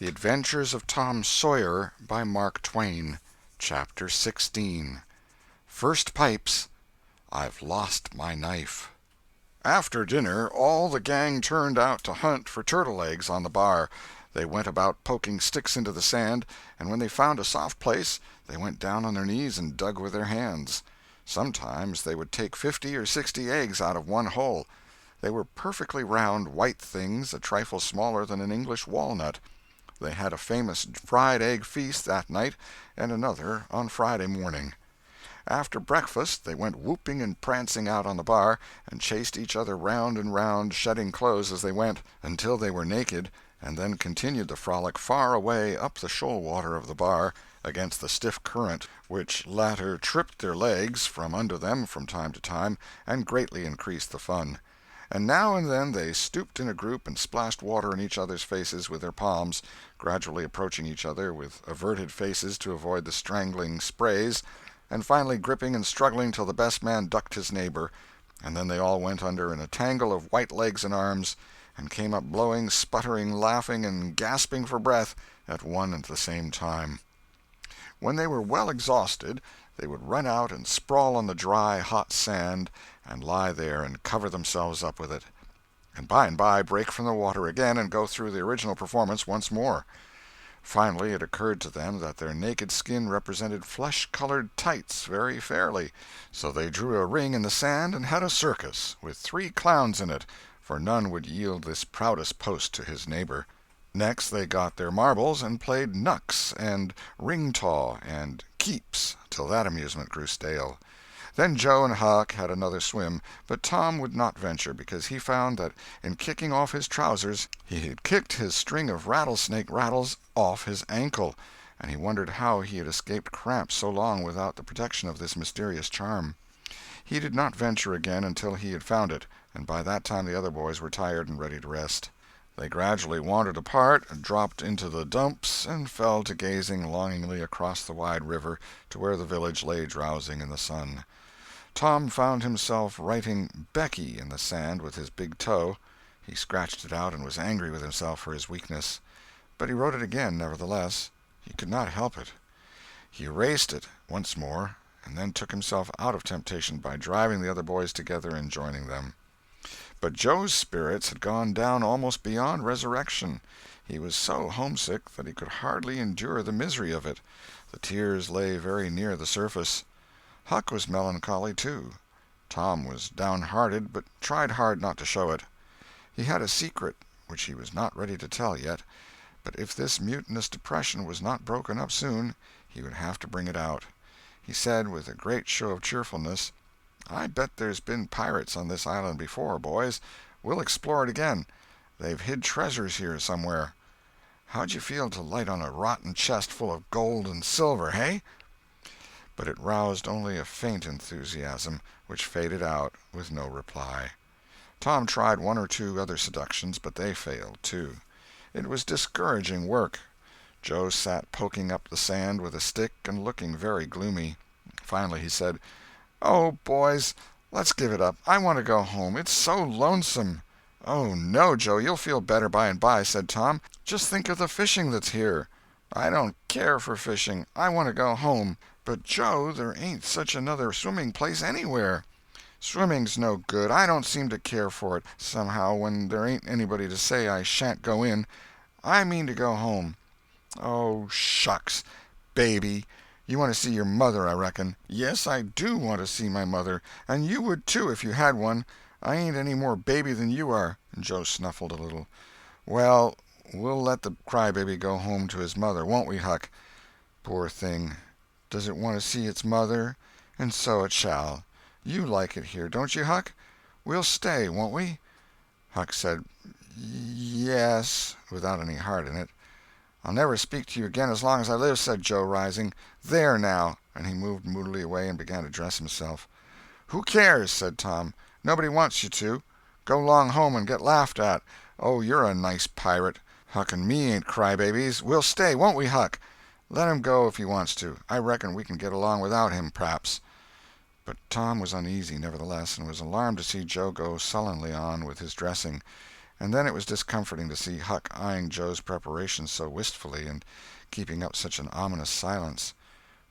The Adventures of Tom Sawyer, by Mark Twain. Chapter 16. First Pipes. I've Lost My Knife. After dinner, all the gang turned out to hunt for turtle eggs on the bar. They went about poking sticks into the sand, and when they found a soft place, they went down on their knees and dug with their hands. Sometimes they would take 50 or 60 eggs out of one hole. They were perfectly round, white things, a trifle smaller than an English walnut. They had a famous fried egg feast that night, and another on Friday morning. After breakfast they went whooping and prancing out on the bar, and chased each other round and round, shedding clothes as they went, until they were naked, and then continued the frolic far away up the shoal water of the bar, against the stiff current, which latter tripped their legs from under them from time to time, and greatly increased the fun. And now and then they stooped in a group and splashed water in each other's faces with their palms, gradually approaching each other with averted faces to avoid the strangling sprays, and finally gripping and struggling till the best man ducked his neighbor, and then they all went under in a tangle of white legs and arms, and came up blowing, sputtering, laughing, and gasping for breath at one and the same time. When they were well exhausted, they would run out and sprawl on the dry, hot sand, and lie there and cover themselves up with it, and by break from the water again and go through the original performance once more. Finally it occurred to them that their naked skin represented flesh-colored tights very fairly, so they drew a ring in the sand and had a circus, with 3 clowns in it, for none would yield this proudest post to his neighbor. Next they got their marbles and played knucks and ring-taw and keeps, till that amusement grew stale. Then Joe and Huck had another swim, but Tom would not venture, because he found that in kicking off his trousers he had kicked his string of rattlesnake rattles off his ankle, and he wondered how he had escaped cramp so long without the protection of this mysterious charm. He did not venture again until he had found it, and by that time the other boys were tired and ready to rest. They gradually wandered apart, dropped into the dumps, and fell to gazing longingly across the wide river to where the village lay drowsing in the sun. Tom found himself writing Becky in the sand with his big toe. He scratched it out and was angry with himself for his weakness. But he wrote it again, nevertheless. He could not help it. He erased it once more, and then took himself out of temptation by driving the other boys together and joining them. But Joe's spirits had gone down almost beyond resurrection. He was so homesick that he could hardly endure the misery of it. The tears lay very near the surface. Huck was melancholy, too. Tom was downhearted, but tried hard not to show it. He had a secret which he was not ready to tell yet, but if this mutinous depression was not broken up soon, he would have to bring it out. He said, with a great show of cheerfulness, "I bet there's been pirates on this island before, boys. We'll explore it again. They've hid treasures here somewhere. How'd you feel to light on a rotten chest full of gold and silver, hey?" But it roused only a faint enthusiasm, which faded out with no reply. Tom tried 1 or 2 other seductions, but they failed, too. It was discouraging work. Joe sat poking up the sand with a stick and looking very gloomy. Finally he said, "Oh, boys, let's give it up. I want to go home. It's so lonesome." "Oh, no, Joe, you'll feel better by and by," said Tom. "Just think of the fishing that's here." "I don't care for fishing. I want to go home." "But, Joe, there ain't such another swimming place anywhere." "Swimming's no good. I don't seem to care for it, somehow, when there ain't anybody to say I shan't go in. I mean to go home." "Oh, shucks! Baby! You want to see your mother, I reckon." "Yes, I do want to see my mother, and you would too if you had one. I ain't any more baby than you are." Joe snuffled a little. "Well, we'll let the crybaby go home to his mother, won't we, Huck?" "Poor thing. Does it want to see its mother? And so it shall. You like it here, don't you, Huck? We'll stay, won't we?" Huck said, "Yes," without any heart in it. "I'll never speak to you again as long as I live," said Joe, rising. "There, now," and he moved moodily away and began to dress himself. "Who cares?" said Tom. "Nobody wants you to. Go 'long home and get laughed at. Oh, you're a nice pirate. Huck and me ain't crybabies. We'll stay, won't we, Huck? Let him go if he wants to. I reckon we can get along without him, p'raps." But Tom was uneasy, nevertheless, and was alarmed to see Joe go sullenly on with his dressing. And then it was discomforting to see Huck eyeing Joe's preparations so wistfully and keeping up such an ominous silence.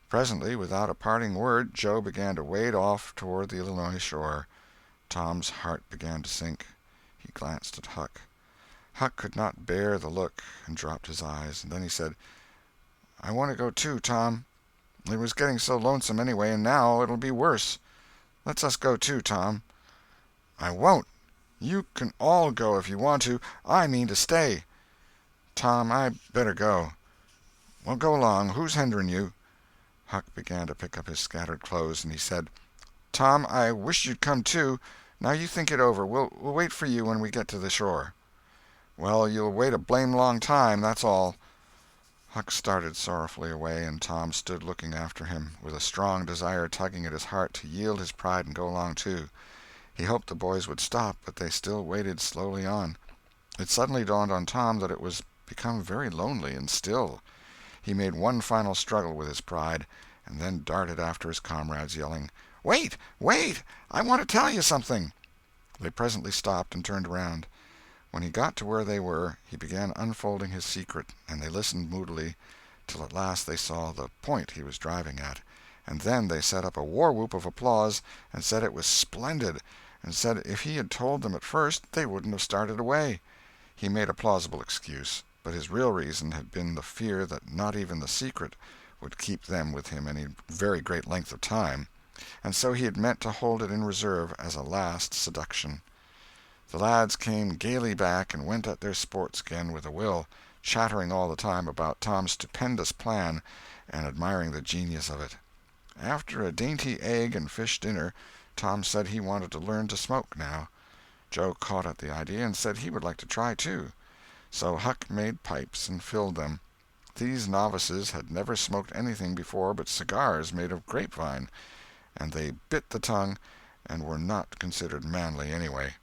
Presently, without a parting word, Joe began to wade off toward the Illinois shore. Tom's heart began to sink. He glanced at Huck. Huck could not bear the look and dropped his eyes. And then he said, "I want to go too, Tom. It was getting so lonesome anyway, and now it'll be worse. Let's us go too, Tom." "I won't. You can all go if you want to. I mean to stay." "Tom, I better go." "Well, go along. Who's hindering you?" Huck began to pick up his scattered clothes, and he said, "Tom, I wish you'd come too. Now you think it over. We'll wait for you when we get to the shore." "Well, you'll wait a blame long time, that's all." Huck started sorrowfully away, and Tom stood looking after him, with a strong desire tugging at his heart to yield his pride and go along too. He hoped the boys would stop, but they still waded slowly on. It suddenly dawned on Tom that it was become very lonely and still. He made one final struggle with his pride, and then darted after his comrades, yelling, "Wait! Wait! I want to tell you something." They presently stopped and turned around. When he got to where they were, he began unfolding his secret, and they listened moodily, till at last they saw the point he was driving at. And then they set up a war-whoop of applause, and said it was splendid, and said if he had told them at first they wouldn't have started away. He made a plausible excuse, but his real reason had been the fear that not even the secret would keep them with him any very great length of time, and so he had meant to hold it in reserve as a last seduction. The lads came gaily back and went at their sports again with a will, chattering all the time about Tom's stupendous plan and admiring the genius of it. After a dainty egg and fish dinner, Tom said he wanted to learn to smoke now. Joe caught at the idea and said he would like to try too. So Huck made pipes and filled them. These novices had never smoked anything before but cigars made of grapevine, and they bit the tongue and were not considered manly anyway.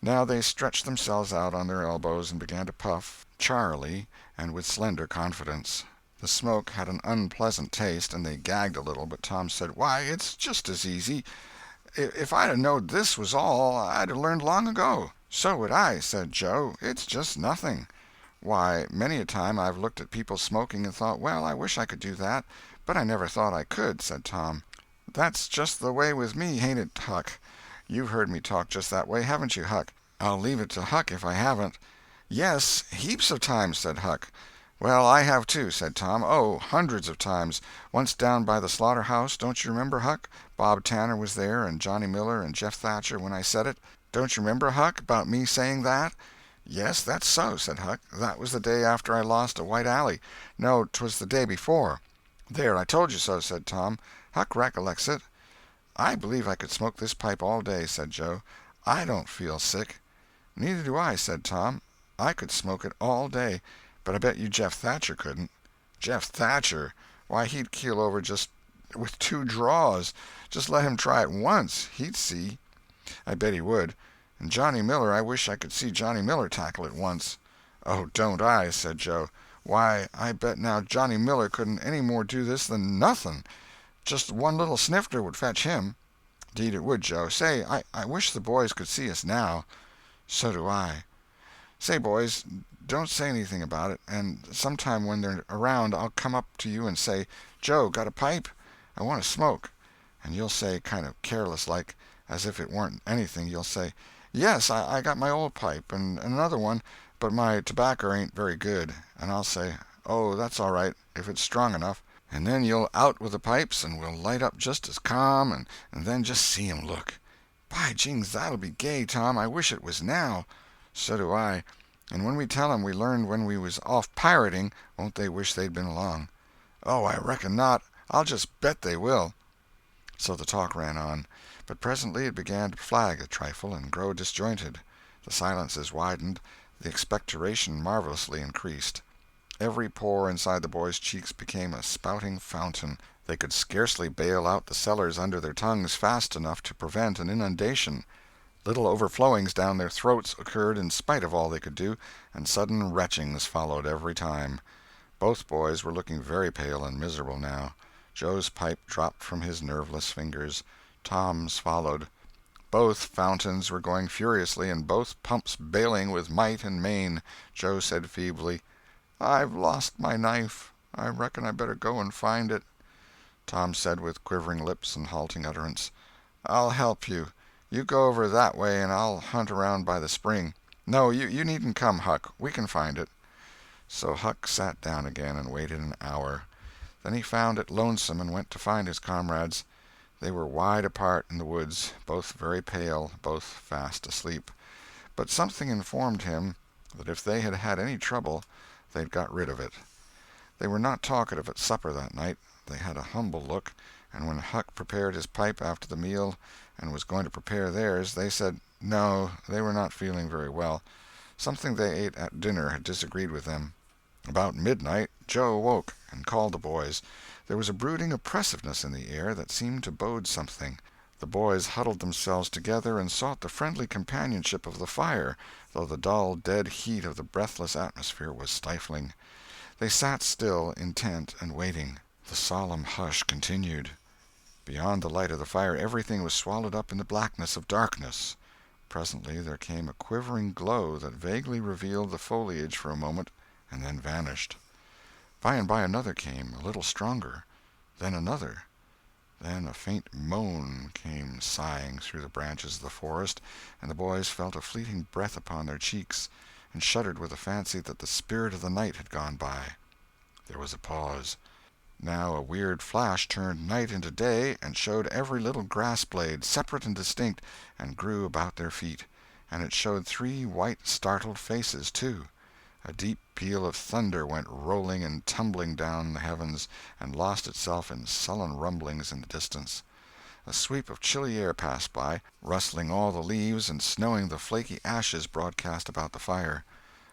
Now they stretched themselves out on their elbows and began to puff, charily and with slender confidence. The smoke had an unpleasant taste, and they gagged a little, but Tom said, "Why, it's just as easy. If I'd have knowed this was all, I'd have learned long ago." "So would I," said Joe. "It's just nothing. Why, many a time I've looked at people smoking and thought, well, I wish I could do that, but I never thought I could," said Tom. "That's just the way with me, ain't it, Huck? You've heard me talk just that way, haven't you, Huck?" "I'll leave it to Huck if I haven't." "Yes, heaps of times," said Huck. "Well, I have too," said Tom. "Oh, hundreds of times. Once down by the slaughterhouse, don't you remember, Huck? Bob Tanner was there, and Johnny Miller and Jeff Thatcher when I said it. Don't you remember, Huck, about me saying that?" "Yes, that's so," said Huck. "That was the day after I lost a White Alley. No, 'twas the day before." "There, I told you so," said Tom. "Huck recollects it." "I believe I could smoke this pipe all day," said Joe. "I don't feel sick." "Neither do I," said Tom. "I could smoke it all day, but I bet you Jeff Thatcher couldn't." "Jeff Thatcher? Why, he'd keel over just with 2 draws. Just let him try it once. He'd see." "I bet he would. And Johnny Miller, I wish I could see Johnny Miller tackle it once." "Oh, don't I?" said Joe. "Why, I bet now Johnny Miller couldn't any more do this than nothing. Just one little snifter would fetch him." "'Deed it would, Joe. Say, I wish the boys could see us now." "So do I." "Say, boys, don't say anything about it, and sometime when they're around I'll come up to you and say, 'Joe, got a pipe? I want to smoke.' And you'll say, kind of careless-like, as if it warn't anything, you'll say, 'Yes, I got my old pipe, and another one, but my tobacco ain't very good.' And I'll say, 'Oh, that's all right, if it's strong enough.' And then you'll out with the pipes, and we'll light up just as calm, and then just see 'em look. By jings, that'll be gay, Tom. I wish it was now." "So do I. And when we tell 'em we learned when we was off pirating, won't they wish they'd been along?" "Oh, I reckon not. I'll just bet they will." So the talk ran on, but presently it began to flag a trifle and grow disjointed. The silences widened, the expectoration marvelously increased. Every pore inside the boys' cheeks became a spouting fountain. They could scarcely bail out the cellars under their tongues fast enough to prevent an inundation. Little overflowings down their throats occurred in spite of all they could do, and sudden retchings followed every time. Both boys were looking very pale and miserable now. Joe's pipe dropped from his nerveless fingers. Tom's followed. Both fountains were going furiously, and both pumps bailing with might and main. Joe said feebly, "I've lost my knife. I reckon I better go and find it." Tom said with quivering lips and halting utterance, "I'll help you. You go over that way and I'll hunt around by the spring. No, you needn't come, Huck. We can find it." So Huck sat down again and waited an hour. Then he found it lonesome and went to find his comrades. They were wide apart in the woods, both very pale, both fast asleep. But something informed him that if they had had any trouble they'd got rid of it. They were not talkative at supper that night. They had a humble look, and when Huck prepared his pipe after the meal and was going to prepare theirs, they said no, they were not feeling very well. Something they ate at dinner had disagreed with them. About midnight Joe awoke and called the boys. There was a brooding oppressiveness in the air that seemed to bode something. The boys huddled themselves together and sought the friendly companionship of the fire, though the dull, dead heat of the breathless atmosphere was stifling. They sat still, intent and waiting. The solemn hush continued. Beyond the light of the fire everything was swallowed up in the blackness of darkness. Presently there came a quivering glow that vaguely revealed the foliage for a moment and then vanished. By and by another came, a little stronger. Then another. Then a faint moan came sighing through the branches of the forest, and the boys felt a fleeting breath upon their cheeks, and shuddered with the fancy that the spirit of the night had gone by. There was a pause. Now a weird flash turned night into day and showed every little grass-blade, separate and distinct, and grew about their feet. And it showed 3 white startled faces, too. A deep peal of thunder went rolling and tumbling down the heavens, and lost itself in sullen rumblings in the distance. A sweep of chilly air passed by, rustling all the leaves and snowing the flaky ashes broadcast about the fire.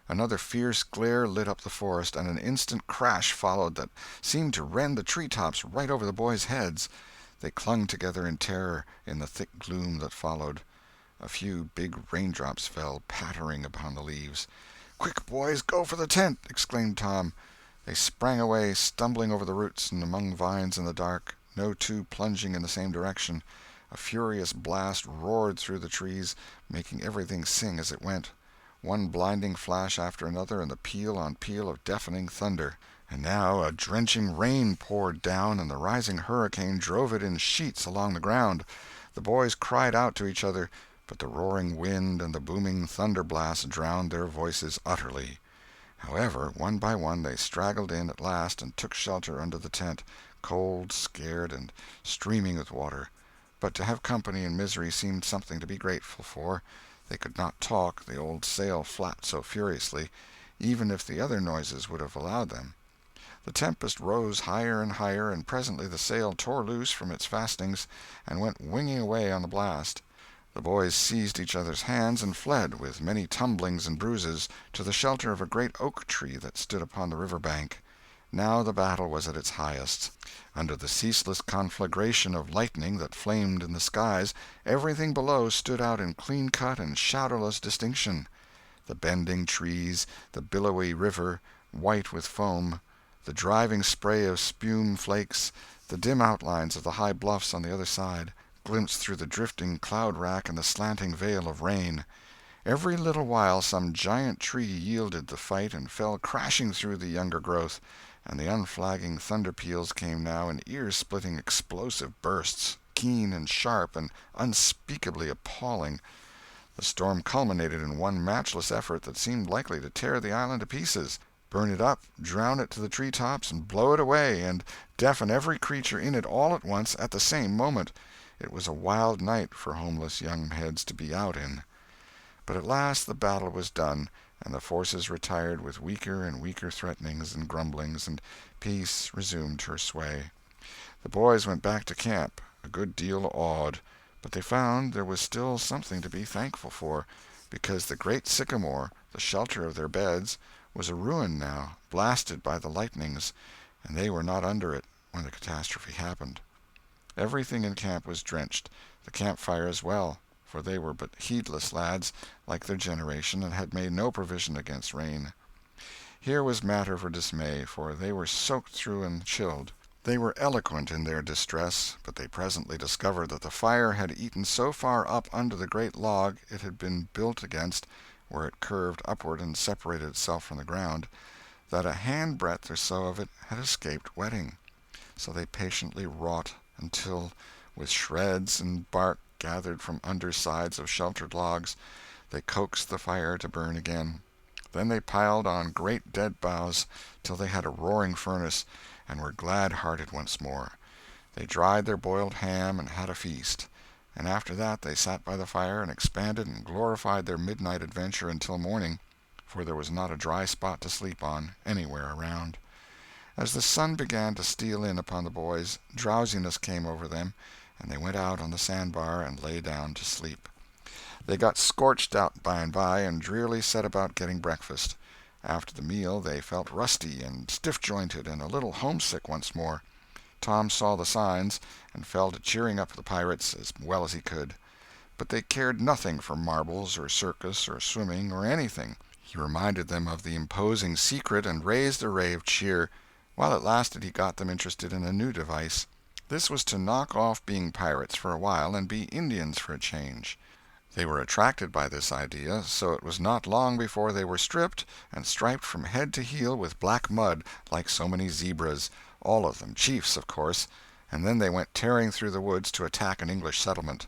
Another fierce glare lit up the forest, and an instant crash followed that seemed to rend the tree-tops right over the boys' heads. They clung together in terror in the thick gloom that followed. A few big raindrops fell pattering upon the leaves. "Quick, boys, go for the tent!" exclaimed Tom. They sprang away, stumbling over the roots and among vines in the dark, no two plunging in the same direction. A furious blast roared through the trees, making everything sing as it went. One blinding flash after another, and the peal on peal of deafening thunder. And now a drenching rain poured down, and the rising hurricane drove it in sheets along the ground. The boys cried out to each other, but the roaring wind and the booming thunder blasts drowned their voices utterly. However, one by one they straggled in at last and took shelter under the tent, cold, scared, and streaming with water. But to have company in misery seemed something to be grateful for. They could not talk, the old sail flapped so furiously, even if the other noises would have allowed them. The tempest rose higher and higher, and presently the sail tore loose from its fastenings and went winging away on the blast. The boys seized each other's hands and fled, with many tumblings and bruises, to the shelter of a great oak tree that stood upon the river bank. Now the battle was at its highest. Under the ceaseless conflagration of lightning that flamed in the skies, everything below stood out in clean-cut and shadowless distinction. The bending trees, the billowy river, white with foam, the driving spray of spume flakes, the dim outlines of the high bluffs on the other side, glimpsed through the drifting cloud-rack and the slanting veil of rain. Every little while some giant tree yielded the fight and fell crashing through the younger growth, and the unflagging thunder-peals came now in ear-splitting explosive bursts, keen and sharp and unspeakably appalling. The storm culminated in one matchless effort that seemed likely to tear the island to pieces, burn it up, drown it to the tree-tops, and blow it away, and deafen every creature in it all at once at the same moment. It was a wild night for homeless young heads to be out in. But at last the battle was done, and the forces retired with weaker and weaker threatenings and grumblings, and peace resumed her sway. The boys went back to camp, a good deal awed, but they found there was still something to be thankful for, because the great sycamore, the shelter of their beds, was a ruin now, blasted by the lightnings, and they were not under it when the catastrophe happened. Everything in camp was drenched, the campfire as well, for they were but heedless lads, like their generation, and had made no provision against rain. Here was matter for dismay, for they were soaked through and chilled. They were eloquent in their distress, but they presently discovered that the fire had eaten so far up under the great log it had been built against, where it curved upward and separated itself from the ground, that a handbreadth or so of it had escaped wetting. So they patiently wrought until, with shreds and bark gathered from undersides of sheltered logs, they coaxed the fire to burn again. Then they piled on great dead boughs till they had a roaring furnace, and were glad-hearted once more. They dried their boiled ham and had a feast, and after that they sat by the fire and expanded and glorified their midnight adventure until morning, for there was not a dry spot to sleep on anywhere around. As the sun began to steal in upon the boys, drowsiness came over them, and they went out on the sandbar and lay down to sleep. They got scorched out by and by, and drearily set about getting breakfast. After the meal they felt rusty and stiff-jointed and a little homesick once more. Tom saw the signs, and fell to cheering up the pirates as well as he could. But they cared nothing for marbles or circus or swimming or anything. He reminded them of the imposing secret and raised a ray of cheer. While it lasted he got them interested in a new device. This was to knock off being pirates for a while and be Indians for a change. They were attracted by this idea, so it was not long before they were stripped and striped from head to heel with black mud like so many zebras, all of them chiefs, of course, and then they went tearing through the woods to attack an English settlement.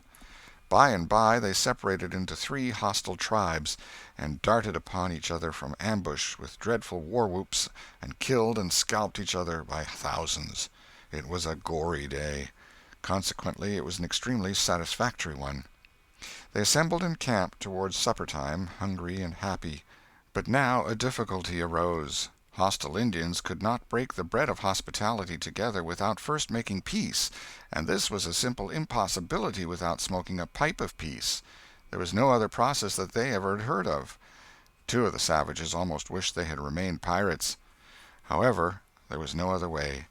By and by they separated into 3 hostile tribes, and darted upon each other from ambush with dreadful war-whoops, and killed and scalped each other by thousands. It was a gory day. Consequently it was an extremely satisfactory one. They assembled in camp towards supper-time, hungry and happy. But now a difficulty arose. Hostile Indians could not break the bread of hospitality together without first making peace, and this was a simple impossibility without smoking a pipe of peace. There was no other process that they ever had heard of. 2 of the savages almost wished they had remained pirates. However, there was no other way.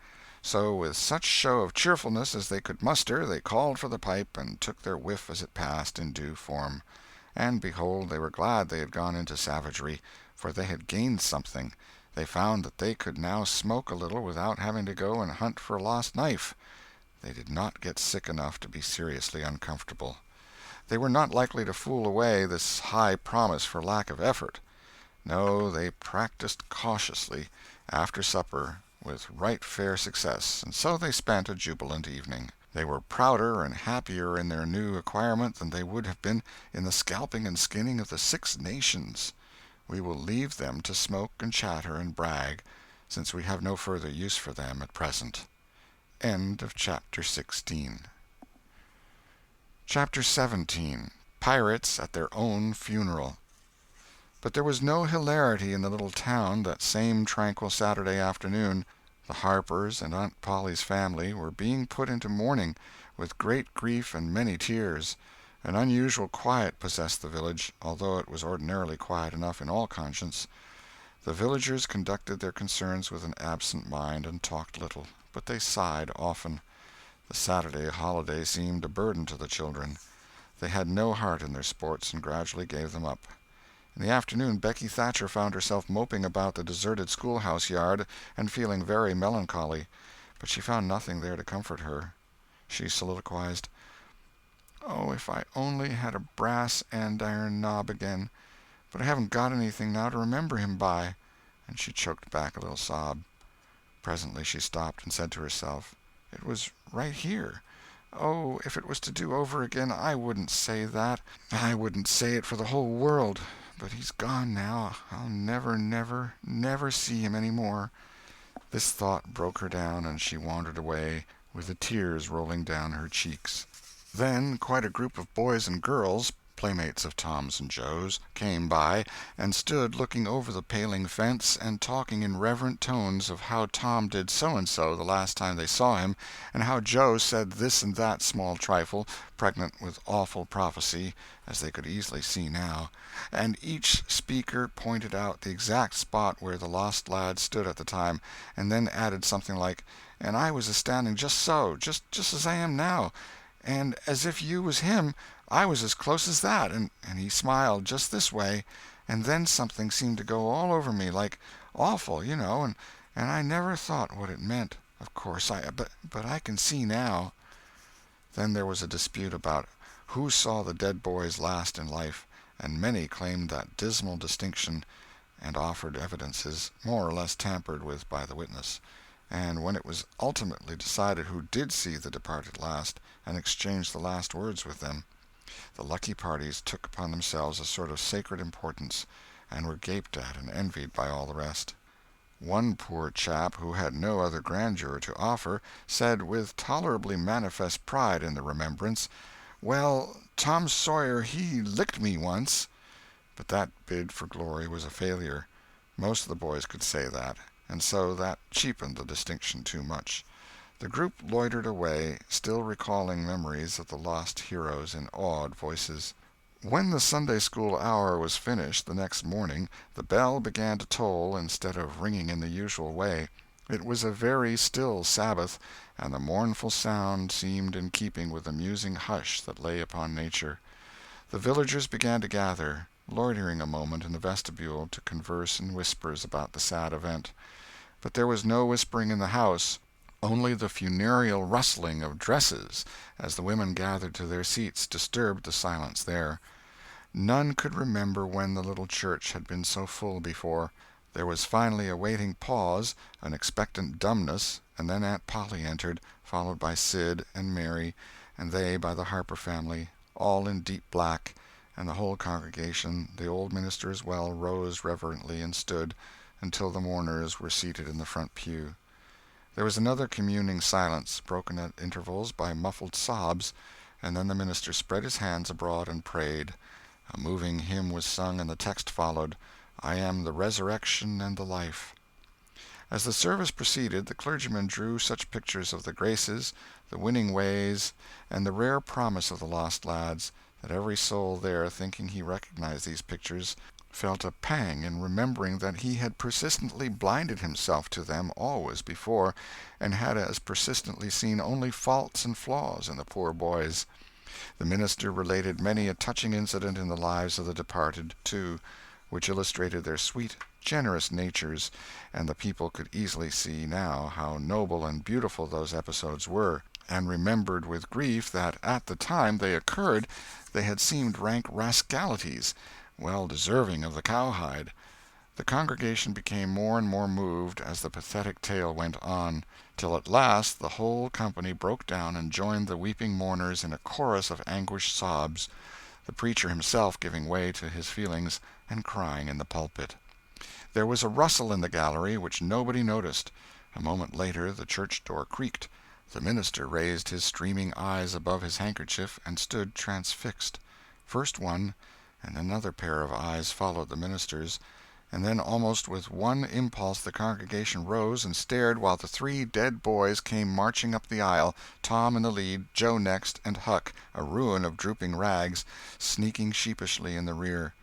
So, with such show of cheerfulness as they could muster, they called for the pipe, and took their whiff as it passed in due form. And behold, they were glad they had gone into savagery, for they had gained something. They found that they could now smoke a little without having to go and hunt for a lost knife. They did not get sick enough to be seriously uncomfortable. They were not likely to fool away this high promise for lack of effort. No, they practiced cautiously, after supper, with right fair success, and so they spent a jubilant evening. They were prouder and happier in their new acquirement than they would have been in the scalping and skinning of the 6 nations. We will leave them to smoke and chatter and brag, since we have no further use for them at present. End of Chapter 16. Chapter 17. Pirates at Their Own Funeral. But there was no hilarity in the little town that same tranquil Saturday afternoon. The Harpers and Aunt Polly's family were being put into mourning, with great grief and many tears. An unusual quiet possessed the village, although it was ordinarily quiet enough in all conscience. The villagers conducted their concerns with an absent mind, and talked little, but they sighed often. The Saturday holiday seemed a burden to the children. They had no heart in their sports, and gradually gave them up. In the afternoon Becky Thatcher found herself moping about the deserted schoolhouse yard and feeling very melancholy, but she found nothing there to comfort her. She soliloquized, "Oh, if I only had a brass andiron knob again! But I haven't got anything now to remember him by," and she choked back a little sob. Presently she stopped and said to herself, "It was right here. Oh, if it was to do over again, I wouldn't say that. I wouldn't say it for the whole world. But he's gone now. I'll never, never, never see him any more." This thought broke her down, and she wandered away, with the tears rolling down her cheeks. Then quite a group of boys and girls, playmates of Tom's and Joe's, came by, and stood looking over the paling fence, and talking in reverent tones of how Tom did so-and-so the last time they saw him, and how Joe said this and that small trifle, pregnant with awful prophecy, as they could easily see now, and each speaker pointed out the exact spot where the lost lad stood at the time, and then added something like, "And I was a-standing just so, just as I am now, and as if you was him, I was as close as that, and he smiled just this way, and then something seemed to go all over me, like awful, you know, and I never thought what it meant. Of course, but I can see now." Then there was a dispute about who saw the dead boys last in life, and many claimed that dismal distinction, and offered evidences, more or less tampered with by the witness. And when it was ultimately decided who did see the departed last, and exchanged the last words with them, the lucky parties took upon themselves a sort of sacred importance, and were gaped at and envied by all the rest. One poor chap, who had no other grandeur to offer, said, with tolerably manifest pride in the remembrance, "Well, Tom Sawyer, he licked me once." But that bid for glory was a failure. Most of the boys could say that, and so that cheapened the distinction too much. The group loitered away, still recalling memories of the lost heroes in awed voices. When the Sunday school hour was finished the next morning, the bell began to toll instead of ringing in the usual way. It was a very still Sabbath, and the mournful sound seemed in keeping with the musing hush that lay upon nature. The villagers began to gather, loitering a moment in the vestibule to converse in whispers about the sad event. But there was no whispering in the house, only the funereal rustling of dresses as the women gathered to their seats disturbed the silence there. None could remember when the little church had been so full before. There was finally a waiting pause, an expectant dumbness, and then Aunt Polly entered, followed by Sid and Mary, and they by the Harper family, all in deep black, and the whole congregation, the old minister as well, rose reverently and stood until the mourners were seated in the front pew. There was another communing silence, broken at intervals by muffled sobs, and then the minister spread his hands abroad and prayed. A moving hymn was sung, and the text followed, "I am the resurrection and the life." As the service proceeded, the clergyman drew such pictures of the graces, the winning ways, and the rare promise of the lost lads, that every soul there, thinking he recognized these pictures, felt a pang in remembering that he had persistently blinded himself to them always before, and had as persistently seen only faults and flaws in the poor boys. The minister related many a touching incident in the lives of the departed, too, which illustrated their sweet, generous natures, and the people could easily see now how noble and beautiful those episodes were, and remembered with grief that at the time they occurred they had seemed rank rascalities, well deserving of the cowhide. The congregation became more and more moved as the pathetic tale went on, till at last the whole company broke down and joined the weeping mourners in a chorus of anguished sobs, the preacher himself giving way to his feelings and crying in the pulpit. There was a rustle in the gallery which nobody noticed. A moment later the church door creaked. The minister raised his streaming eyes above his handkerchief and stood transfixed. First one, and another pair of eyes followed the minister's, and then almost with one impulse the congregation rose and stared while the three dead boys came marching up the aisle, Tom in the lead, Joe next, and Huck, a ruin of drooping rags, sneaking sheepishly in the rear.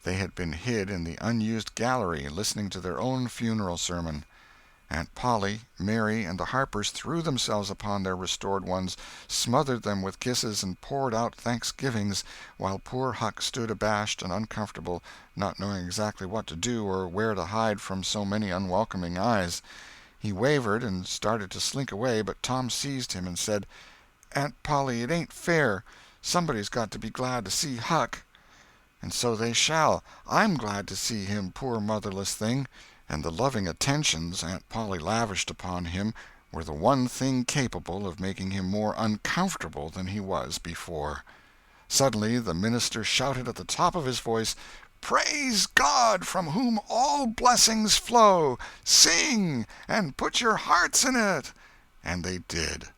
They had been hid in the unused gallery, listening to their own funeral sermon. Aunt Polly, Mary, and the Harpers threw themselves upon their restored ones, smothered them with kisses, and poured out thanksgivings, while poor Huck stood abashed and uncomfortable, not knowing exactly what to do or where to hide from so many unwelcoming eyes. He wavered and started to slink away, but Tom seized him and said, "Aunt Polly, it ain't fair. Somebody's got to be glad to see Huck." "And so they shall. I'm glad to see him, poor motherless thing." And the loving attentions Aunt Polly lavished upon him were the one thing capable of making him more uncomfortable than he was before. Suddenly the minister shouted at the top of his voice, "Praise God, from whom all blessings flow! Sing, and put your hearts in it!" And they did.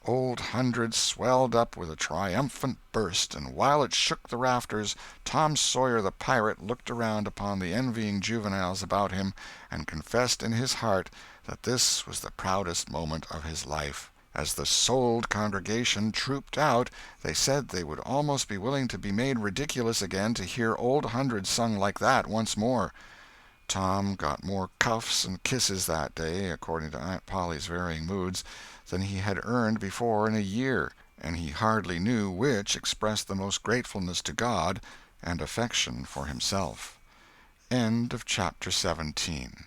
Old Hundred swelled up with a triumphant burst, and while it shook the rafters, Tom Sawyer the pirate looked around upon the envying juveniles about him, and confessed in his heart that this was the proudest moment of his life. As the souled congregation trooped out, they said they would almost be willing to be made ridiculous again to hear Old Hundred sung like that once more. Tom got more cuffs and kisses that day, according to Aunt Polly's varying moods, than he had earned before in a year, and he hardly knew which expressed the most gratefulness to God and affection for himself. End of chapter 17.